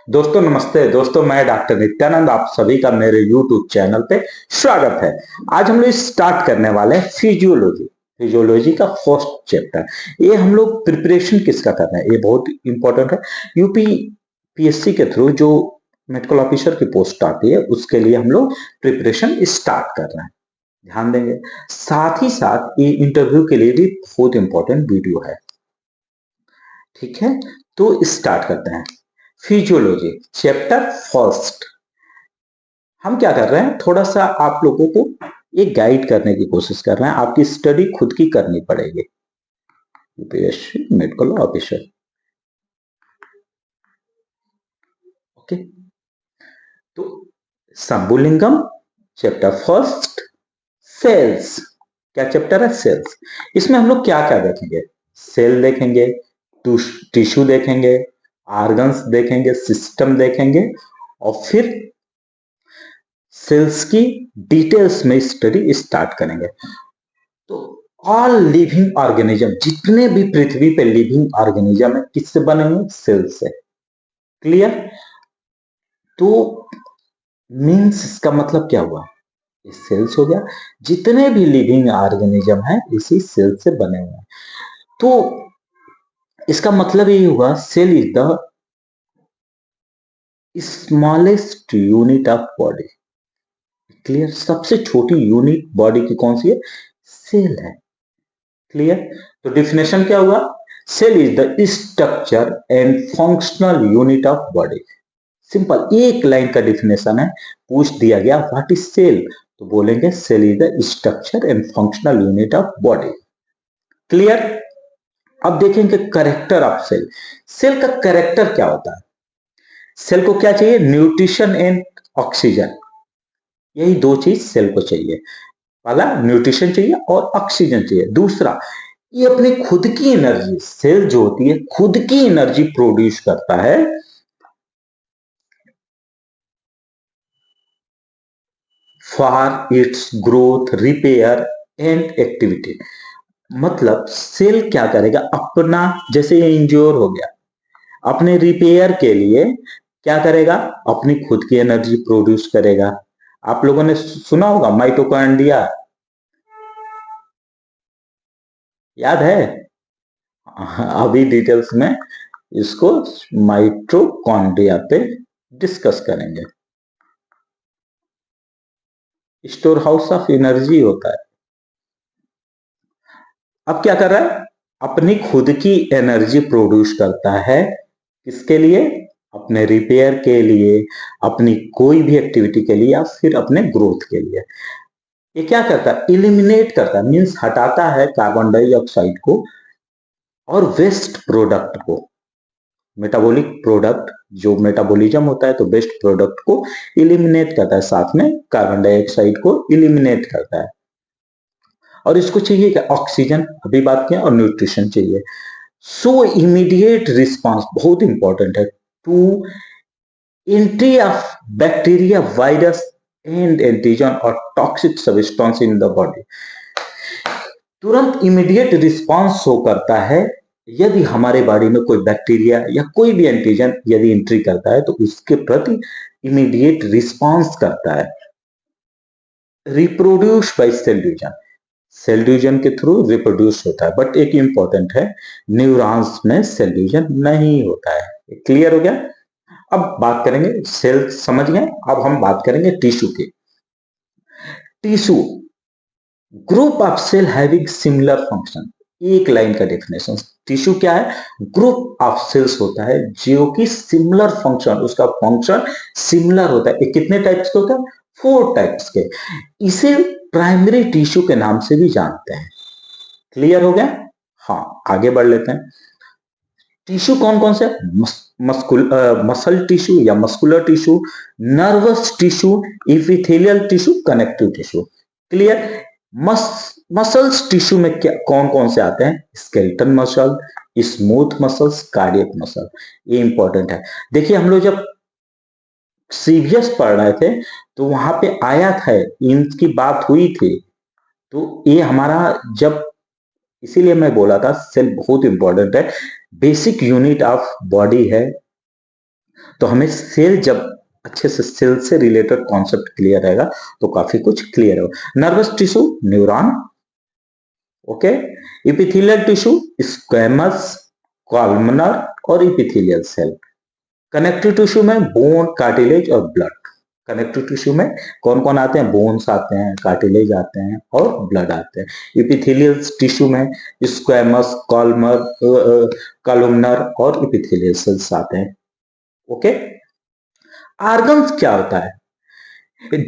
दोस्तों नमस्ते। दोस्तों मैं डॉक्टर नित्यानंद, आप सभी का मेरे YouTube चैनल पे स्वागत है। आज हम लोग स्टार्ट करने वाले हैं फिजियोलॉजी। फिजियोलॉजी का फर्स्ट चैप्टर। ये हम लोग प्रिपरेशन किसका कर रहे हैं, ये बहुत इंपॉर्टेंट है। यूपी पीएससी के थ्रू जो मेडिकल ऑफिसर की पोस्ट आती है उसके लिए हम लोग प्रिपरेशन स्टार्ट कर रहे हैं, ध्यान देंगे। साथ ही साथ ये इंटरव्यू के लिए भी बहुत इंपॉर्टेंट वीडियो है, ठीक है। तो स्टार्ट करते हैं। Physiology chapter first. हम क्या कर रहे हैं, थोड़ा सा आप लोगों को एक गाइड करने की कोशिश कर रहे हैं। आपकी स्टडी खुद की करनी पड़ेगी। UPSC medical officer, okay. तो संबुलिंगम चैप्टर फर्स्ट, सेल्स। क्या चैप्टर है? सेल्स। इसमें हम लोग क्या क्या देखेंगे? सेल देखेंगे, टिश्यू देखेंगे, ऑर्गन्स देखेंगे, सिस्टम देखेंगे, और फिर सेल्स की डिटेल्स में स्टडी स्टार्ट करेंगे। तो ऑल लिविंग ऑर्गेनिज्म, जितने भी पृथ्वी पे लिविंग ऑर्गेनिज्म है, किससे बने हुए? सेल से। क्लियर? तो मीन्स इसका मतलब क्या हुआ? ये सेल्स हो गया। जितने भी लिविंग ऑर्गेनिज्म है इसी सेल से बने हुए हैं। तो इसका मतलब ये हुआ, cell is the smallest unit of body. Clear? सबसे छोटी यूनिट बॉडी की कौन सी है? सेल है। क्लियर? तो डिफिनेशन क्या हुआ? Cell is the structure and functional unit of body. Simple एक लाइन का डिफिनेशन है। पूछ दिया गया व्हाट इज सेल, तो बोलेंगे cell is the structure and functional unit of body. Clear? अब देखेंगे करेक्टर ऑफ सेल। सेल का करेक्टर क्या होता है? सेल को क्या चाहिए? Nutrition and oxygen. यही दो चीज सेल को चाहिए। पहला न्यूट्रिशन चाहिए और ऑक्सीजन चाहिए। दूसरा, ये अपनी खुद की एनर्जी, सेल जो होती है खुद की एनर्जी प्रोड्यूस करता है for its growth, repair and activity. मतलब सेल क्या करेगा अपना, जैसे ये इंज्योर हो गया, अपने रिपेयर के लिए क्या करेगा? अपनी खुद की एनर्जी प्रोड्यूस करेगा। आप लोगों ने सुना होगा माइटोकॉन्ड्रिया, याद है? अभी डिटेल्स में इसको माइटोकॉन्ड्रिया पे डिस्कस करेंगे। स्टोर हाउस ऑफ एनर्जी होता है। अब क्या कर रहा है? अपनी खुद की एनर्जी प्रोड्यूस करता है। किसके लिए? अपने रिपेयर के लिए, अपनी कोई भी एक्टिविटी के लिए, या फिर अपने ग्रोथ के लिए। ये क्या करता है? इलिमिनेट करता है, मीन्स हटाता है कार्बन डाइऑक्साइड को और वेस्ट प्रोडक्ट को। मेटाबॉलिक प्रोडक्ट, जो मेटाबॉलिज्म होता है, तो वेस्ट प्रोडक्ट को इलिमिनेट करता है, साथ में कार्बन डाइऑक्साइड को इलिमिनेट करता है। और इसको चाहिए क्या? ऑक्सीजन, अभी बात किया, और न्यूट्रिशन चाहिए। सो इमीडिएट रिस्पांस बहुत इंपॉर्टेंट है to entry of bacteria, virus and antigen और toxic substance in the body. तुरंत इमीडिएट रिस्पांस शो करता है यदि हमारे बॉडी में कोई बैक्टीरिया या कोई भी एंटीजन यदि एंट्री करता है, तो उसके प्रति इमीडिएट रिस्पांस करता है। Reproduce by cell division, cell division के थ्रू रिप्रोड्यूस होता है। बट एक इंपॉर्टेंट है, न्यूरॉन्स में सेल डिवीजन नहीं होता है। क्लियर हो गया? अब बात करेंगे, सेल समझ गए, अब हम बात करेंगे टिश्यू की। Tissue, group of cell having similar function. एक लाइन का डेफिनेशन। टिश्यू क्या है? ग्रुप ऑफ सेल्स होता है जो कि सिमिलर फंक्शन, उसका फंक्शन सिमिलर होता है। ये कितने टाइप्स के होता है? 4 टाइप्स के। इसे प्राइमरी टिश्यू के नाम से भी जानते हैं। क्लियर हो गया? हाँ, आगे बढ़ लेते हैं। टिश्यू कौन कौन से? मसल टिश्यू या muscular tissue, nervous tissue, epithelial tissue, connective tissue. Clear? Muscles tissue में क्या कौन कौन से आते हैं? Skeleton muscle, smooth muscles, cardiac muscle. ये इंपॉर्टेंट है। देखिए हम लोग जब सीवीएस पढ़ रहे थे तो वहां पे आया था, इनकी बात हुई थी। तो ये हमारा जब, इसीलिए मैं बोला था सेल बहुत इंपॉर्टेंट है, बेसिक यूनिट ऑफ बॉडी है। तो हमें सेल जब अच्छे से सेल से रिलेटेड कॉन्सेप्ट क्लियर रहेगा तो काफी कुछ क्लियर होगा। Nervous tissue neuron, okay. Epithelial tissue squamous, columnar और इपिथेलियल सेल। कनेक्टिव टिश्यू में बोन, कार्टिलेज और ब्लड। कनेक्टिव टिश्यू में कौन कौन आते हैं? बोन्स आते हैं, कार्टिलेज आते हैं और ब्लड आते हैं। इपिथेलियल टिश्यू में स्क्वेमस, कॉलमनर और इपिथेलियल सेल्स आते हैं, ओके। ऑर्गन्स क्या होता है?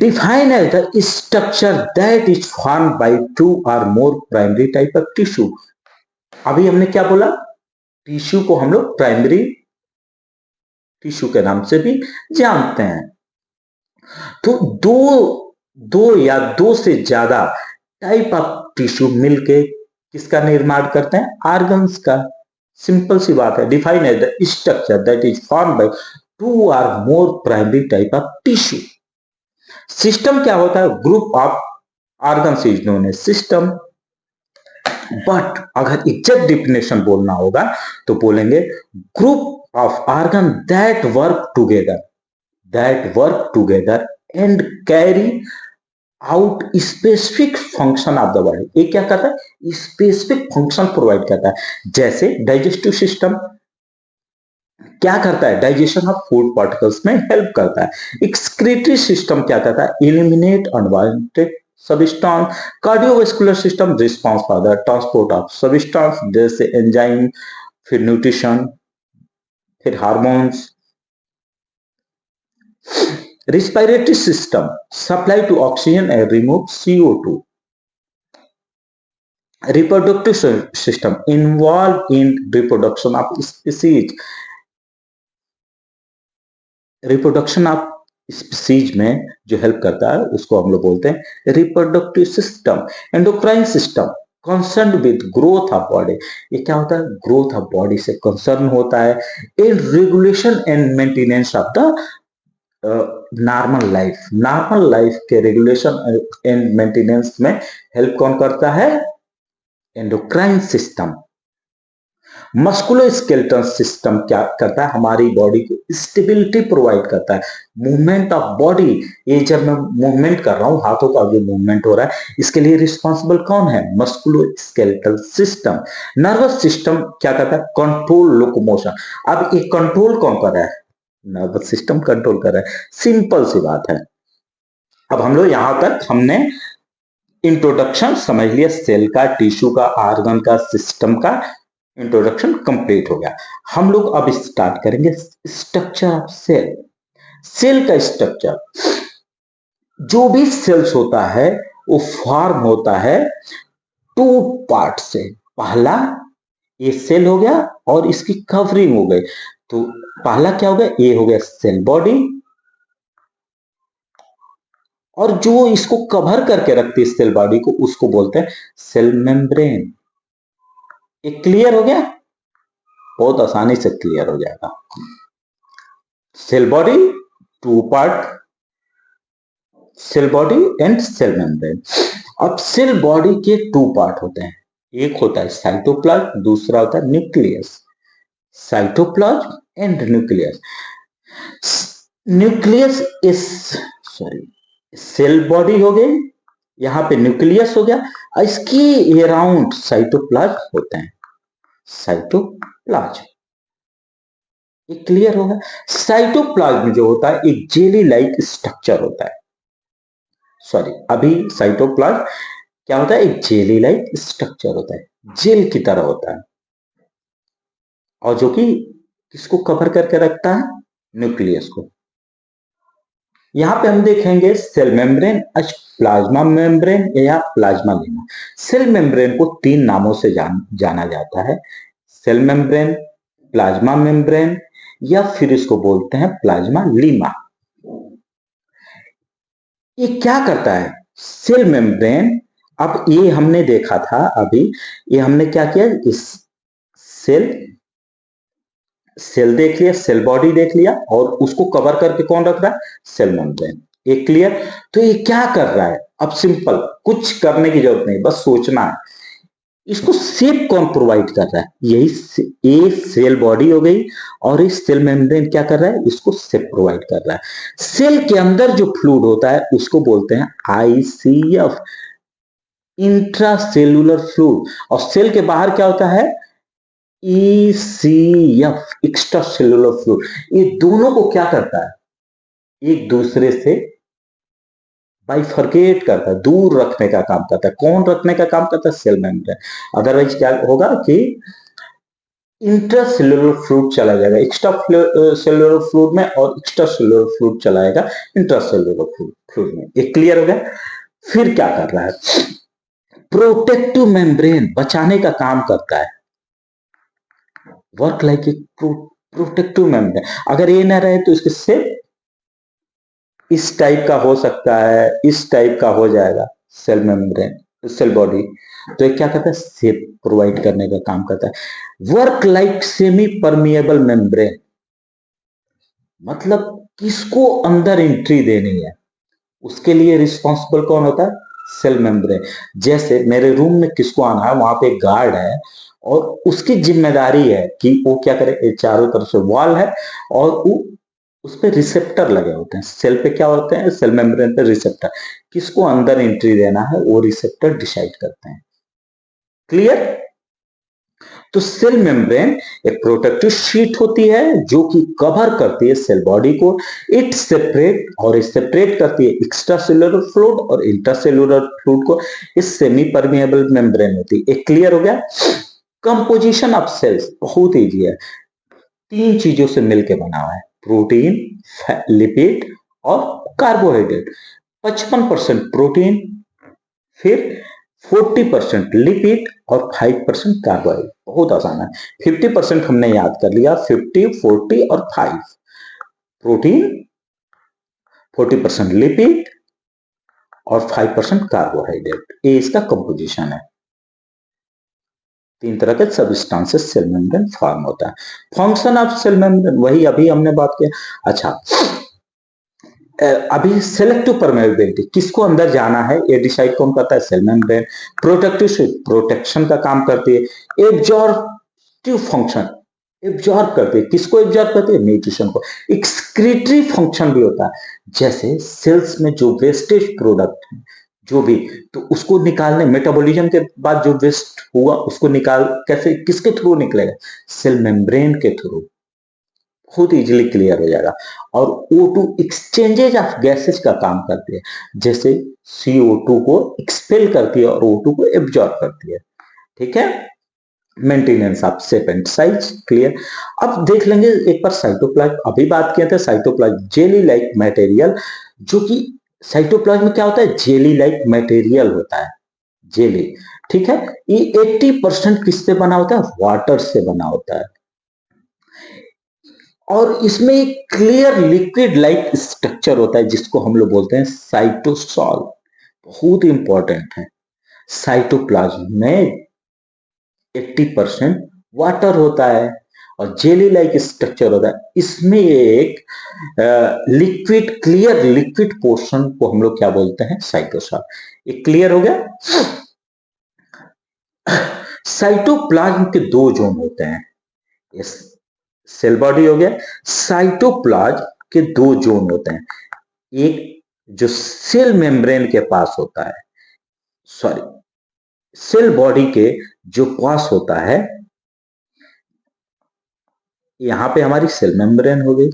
Define as the structure that is formed by two or more primary type of tissue। अभी हमने क्या बोला? टिश्यू को हम लोग प्राइमरी टिश्यू के नाम से भी जानते हैं। तो दो या दो से ज्यादा टाइप ऑफ टिश्यू मिलके किसका निर्माण करते हैं? ऑर्गन्स का। सिंपल सी बात है। Define as the structure that is form by two or more primary type of tissue. System क्या होता है? Group of organs is known as system. But अगर एग्जैक्ट डिफिनेशन बोलना होगा तो बोलेंगे group of organ that work together and carry out specific function of the body. ये क्या करता है? स्पेसिफिक फंक्शन प्रोवाइड करता है। जैसे डाइजेस्टिव सिस्टम क्या करता है? डाइजेशन ऑफ फूड पार्टिकल्स में हेल्प करता है। एक्सक्रीटरी सिस्टम क्या करता है? Eliminate unwanted substance. Cardiovascular system response for the transport of substance, जैसे एंजाइम, फिर न्यूट्रिशन, फिर hormones. Respiratory system supply to oxygen and remove CO2। Reproductive system involve in reproduction of species. Reproduction of species में जो help करता है उसको हम लोग बोलते हैं reproductive system. Endocrine system concern with growth of body. ये क्या होता है? ग्रोथ ऑफ बॉडी से कंसर्न होता है। In regulation and maintenance of the normal life के रेगुलेशन एंड मेंटेनेंस में हेल्प कौन करता है? Endocrine system. मस्कुलोस्केलेटल सिस्टम क्या करता है? हमारी बॉडी को स्टेबिलिटी प्रोवाइड करता है। मूवमेंट ऑफ बॉडी, ये जब मैं मूवमेंट कर रहा हूं, हाथों का जो मूवमेंट हो रहा है, इसके लिए रिस्पॉन्सिबल कौन है? Musculoskeletal system. नर्वस सिस्टम क्या करता है? Control locomotion. अब ये कंट्रोल कौन कर रहा है? नर्वस सिस्टम कंट्रोल कर रहा है। सिंपल सी बात है। अब हम लोग यहां तक हमने इंट्रोडक्शन समझ लिया, सेल का, टिश्यू का, ऑर्गन का, सिस्टम का इंट्रोडक्शन कंप्लीट हो गया। हम लोग अब स्टार्ट करेंगे स्ट्रक्चर ऑफ सेल। सेल का स्ट्रक्चर, जो भी सेल्स होता है वो फॉर्म होता है टू पार्ट से। पहला ये सेल हो गया और इसकी कवरिंग हो गई। तो पहला क्या हो गया? ये हो गया सेल बॉडी, और जो इसको कवर करके रखती है सेल बॉडी को, उसको बोलते हैं सेल मेम्ब्रेन। ये क्लियर हो गया? बहुत आसानी से क्लियर हो जाएगा। Cell body, two part, cell body and cell membrane. अब सेल बॉडी के टू पार्ट होते हैं। एक होता है साइटोप्लाज्म, दूसरा होता है nucleus. Cytoplasm and nucleus. Nucleus is cell body हो गई, यहां पे न्यूक्लियस हो गया, इसकी अराउंड साइटोप्लाज्म होते हैं। साइटोप्लाज्म, ये क्लियर होगा? साइटोप्लाज्म जो होता है एक जेली लाइक स्ट्रक्चर होता है। अभी साइटोप्लाज्म क्या होता है? एक जेली लाइक स्ट्रक्चर होता है, जेल की तरह होता है, और जो कि किसको कवर करके रखता है? न्यूक्लियस को। यहां पे हम देखेंगे सेल मेम्ब्रेन, प्लाज्मा मेम्ब्रेन या प्लाज्मा लेमा। सेल मेम्ब्रेन को तीन नामों से जाना जाता है। सेल मेम्ब्रेन, प्लाज्मा मेम्ब्रेन, या फिर इसको बोलते हैं प्लाज्मा लीमा। ये क्या करता है? सेल मेम्ब्रेन, अब ये हमने देखा था अभी, ये हमने क्या किया? इस सेल देख लिया, सेल बॉडी देख लिया, और उसको कवर करके कौन रख रहा है? Cell membrane. ये क्लियर? तो ये क्या कर रहा है? अब सिंपल, कुछ करने की जरूरत नहीं, बस सोचना है। इसको शेप कौन प्रोवाइड कर रहा है? यही ए सेल बॉडी हो गई, और इस सेल मेम्ब्रेन क्या कर रहा है? इसको शेप प्रोवाइड कर रहा है। सेल के अंदर जो फ्लूइड होता है उसको बोलते हैं आईसीएफ, इंट्रासेल्यूलर फ्लूइड। और सेल के बाहर क्या होता है? ECF, extra cellular fluid. ये दोनों को क्या करता है? एक दूसरे से बाइफरकेट करता है, दूर रखने का काम करता है। कौन रखने का काम करता है? Cell membrane. अदरवाइज क्या होगा कि इंट्रासेल्युलर फ्लूइड चला जाएगा एक्स्ट्रा सेल्युलर फ्लूइड में, और एक्स्ट्रा सेल्युलर फ्लूइड चला जाएगा इंट्रासेल्युलर फ्लूइड में। ये क्लियर हो गया? फिर क्या कर रहा है? प्रोटेक्टिव मेम्ब्रेन बचाने का काम करता है, work like a protective membrane. अगर ये ना रहे तो इसके सेल इस टाइप का हो सकता है, इस टाइप का हो जाएगा सेल मेम्ब्रेन, सेल बॉडी। तो ये क्या करता है? शेप प्रोवाइड करने का काम करता है। Work like semi permeable membrane, मतलब किसको अंदर एंट्री देनी है उसके लिए रिस्पॉन्सिबल कौन होता है? Cell membrane. जैसे मेरे रूम में किसको आना है, वहां पे एक गार्ड है, और उसकी जिम्मेदारी है कि वो क्या करे, चारों तरफ से वॉल है, और वो उस पे रिसेप्टर लगे होते हैं। सेल पे क्या होते हैं? सेल मेम्ब्रेन पे रिसेप्टर। किसको अंदर एंट्री देना है वो रिसेप्टर डिसाइड करते हैं। क्लियर? तो सेल मेम्ब्रेन एक प्रोटेक्टिव शीट होती है जो कि कवर करती है सेल बॉडी को। इट सेपरेट करती है एक्स्ट्रा सेलुलर फ्लूइड और इंट्रासेलुलर फ्लूइड को। इस सेमी परमिएबल मेम्ब्रेन होती है। एक क्लियर हो गया? कंपोजिशन ऑफ सेल्स बहुत इजी है, तीन चीजों से मिलकर बना हुआ है, प्रोटीन, लिपिड और कार्बोहाइड्रेट। 55% प्रोटीन, फिर 40% लिपिड और 5% कार्बोहाइड्रेट। बहुत आसान है। 50% हमने याद कर लिया, 50, 40 और 5। प्रोटीन, 40% लिपिड और 5% कार्बोहाइड्रेट। ये इसका कंपोजिशन है। तीन तरह के सबस्टांसेस सेल मेम्ब्रेन फॉर्म होता है। फंक्शन ऑफ सेल मेम्ब्रेन वही अभी हमने बात किया। अच्छा, अभी सेलेक्टिव परमेबिलिटी, किसको अंदर जाना है ये डिसाइड कौन करता है? Cell membrane. Protective sheet protection का काम करती है। एब्जॉर्बिव फंक्शन, एब्जॉर्ब करती है। किसको एब्जॉर्ब करती है? न्यूट्रिशन को। एक्सक्रीटरी फंक्शन भी होता है, जैसे सेल्स में जो वेस्टेज प्रोडक्ट है जो भी, तो उसको निकालने, मेटाबॉलिज्म के बाद जो वेस्ट हुआ उसको निकाल, कैसे, किसके थ्रू निकलेगा? सेल मेम्ब्रेन के थ्रू। बहुत इजीली क्लियर हो जाएगा। और O2 एक्सचेंजेज ऑफ गैसेज का काम करती है, जैसे CO2 को एक्सपेल करती है और O2 को एब्जॉर्ब करती है। ठीक है? Maintenance of shape and size. Clear? अब देख लेंगे एक बार साइटोप्लाज्म। अभी बात किए थे साइटोप्लाज्म जेली लाइक मटेरियल, जो कि साइटोप्लाज्म में क्या होता है? जेली लाइक मटेरियल होता है, जेली। ठीक है? ये 80% किससे बना होता है? वाटर से बना होता है। और इसमें एक क्लियर लिक्विड लाइक स्ट्रक्चर होता है जिसको हम लोग बोलते हैं साइटोसॉल। बहुत इंपॉर्टेंट है। साइटोप्लाज्म में 80% वाटर होता है और जेली लाइक स्ट्रक्चर होता है। इसमें एक लिक्विड, क्लियर लिक्विड पोर्शन को हम लोग क्या बोलते हैं? साइटोसॉल। ये क्लियर हो गया? साइटोप्लाज्म के दो जोन होते हैं। सेल बॉडी हो गया, साइटोप्लाज्म के दो जोन होते हैं। एक जो सेल मेम्ब्रेन के पास होता है, सॉरी, सेल बॉडी के जो पास होता है, यहां पे हमारी सेल मेम्ब्रेन हो गई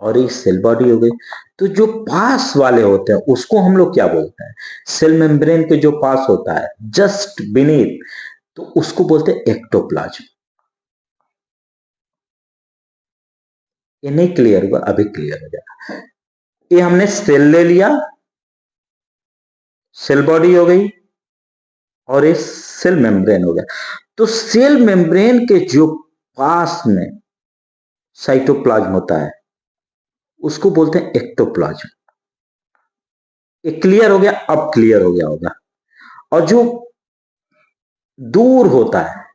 और एक सेल बॉडी हो गई। तो जो पास वाले होते हैं उसको हम लोग क्या बोलते हैं? सेल मेम्ब्रेन के जो पास होता है जस्ट बीनीथ, तो उसको बोलते हैं एक्टोप्लाज्म। ये नहीं क्लियर हुआ? अभी क्लियर हो जाएगा। ये हमने सेल ले लिया, सेल बॉडी हो गई और ये सेल मेम्ब्रेन हो गया। तो सेल मेम्ब्रेन के जो पास में साइटोप्लाज्म होता है उसको बोलते हैं एक्टोप्लाज्म। ये क्लियर हो गया? अब क्लियर हो गया होगा। और जो दूर होता है,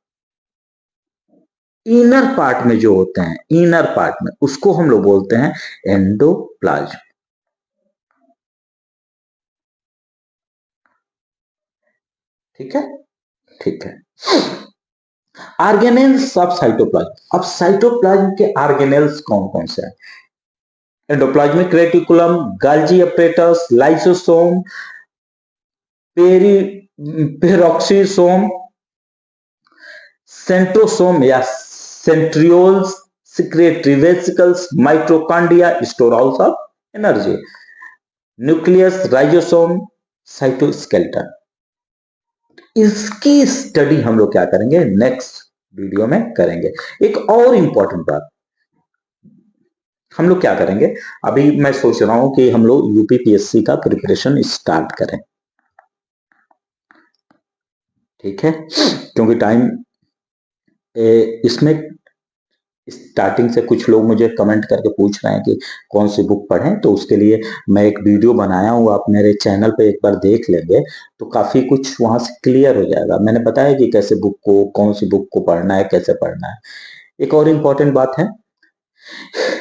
इनर पार्ट में जो होते हैं, इनर पार्ट में, उसको हम लोग बोलते हैं एंडोप्लाज्म। ठीक है? ठीक है। Organelles of cytoplasm. अब साइटोप्लाज्म के ऑर्गेनेल्स कौन कौन से हैं? Endoplasmic reticulum, Golgi apparatus, lysosome, peri peroxisome, centrosome या centrioles, secretory vesicles, mitochondria, store house of energy, nucleus, ribosome, cytoskeleton. इसकी स्टडी हम लोग क्या करेंगे, नेक्स्ट वीडियो में करेंगे। एक और इंपॉर्टेंट बात हम लोग क्या करेंगे, अभी मैं सोच रहा हूं कि हम लोग यूपीपीएससी का प्रिपरेशन स्टार्ट करें, ठीक है, क्योंकि टाइम इसमें स्टार्टिंग से कुछ लोग मुझे कमेंट करके पूछ रहे हैं कि कौन सी बुक पढ़ें, तो उसके लिए मैं एक वीडियो बनाया हूँ, आप मेरे चैनल पे एक बार देख लेंगे तो काफी कुछ वहां से क्लियर हो जाएगा। मैंने बताया कि कैसे बुक को, कौन सी बुक को पढ़ना है, कैसे पढ़ना है। एक और इम्पोर्टेंट बात है,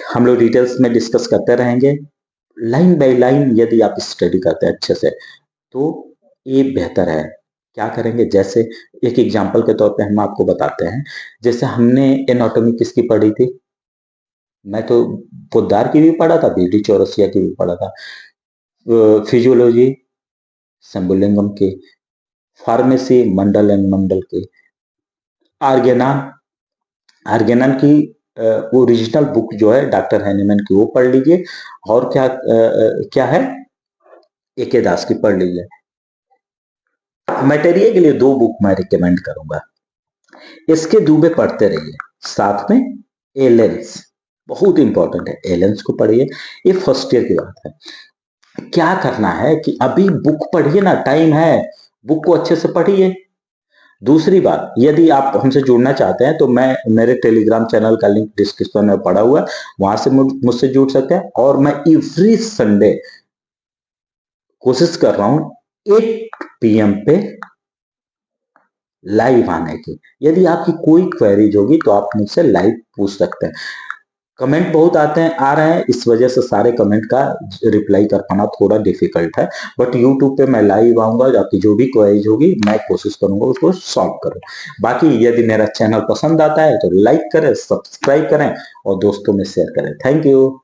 हम लोग डिटेल्स में डिस्कस करते रहेंगे, लाइन बाय लाइन यदि आप स्टडी करते हैं अच्छे से तो ये बेहतर है। क्या करेंगे, जैसे एक एग्जांपल के तौर पे हम आपको बताते हैं, जैसे हमने एनाटॉमी किसकी पढ़ी थी, मैं तो पोद्दार की भी पढ़ा था, बीडी चौरसिया की भी पढ़ा था, फिजियोलॉजी शंभुलिंगम के, फार्मेसी मंडल एंड मंडल के, आर्गेनान आर्गेनान की ओरिजिनल बुक जो है डॉक्टर हैनीमैन की वो पढ़ लीजिए, और क्या है, एके दास की पढ़ लीजिए। मटेरियल के लिए दो बुक मैं रिकमेंड करूंगा, इसके दुबे पढ़ते रहिए, साथ में एलेंस बहुत इंपॉर्टेंट है, एलेंस को पढ़िए। ये फर्स्ट ईयर की बात है। क्या करना है कि अभी बुक पढ़िए ना, टाइम है, बुक को अच्छे से पढ़िए। दूसरी बात, यदि आप हमसे जुड़ना चाहते हैं तो मैं मेरे टेलीग्राम चैनल का लिंक डिस्क्रिप्शन में पड़ा हुआ है, वहां से मुझसे जुड़ सकते हैं। और मैं एवरी संडे कोशिश कर रहा हूं 8 PM पे लाइव आने की। यदि आपकी कोई क्वेरीज होगी तो आप मुझसे लाइव पूछ सकते हैं। कमेंट बहुत आ रहे हैं, इस वजह से सारे कमेंट का रिप्लाई कर पाना थोड़ा डिफिकल्ट है, बट यूट्यूब पे मैं लाइव आऊंगा, आपकी जो भी क्वेरीज होगी मैं कोशिश करूंगा उसको सॉल्व करूं। बाकी यदि मेरा चैनल पसंद आता है तो लाइक करें, सब्सक्राइब करें और दोस्तों में शेयर करें। Thank you.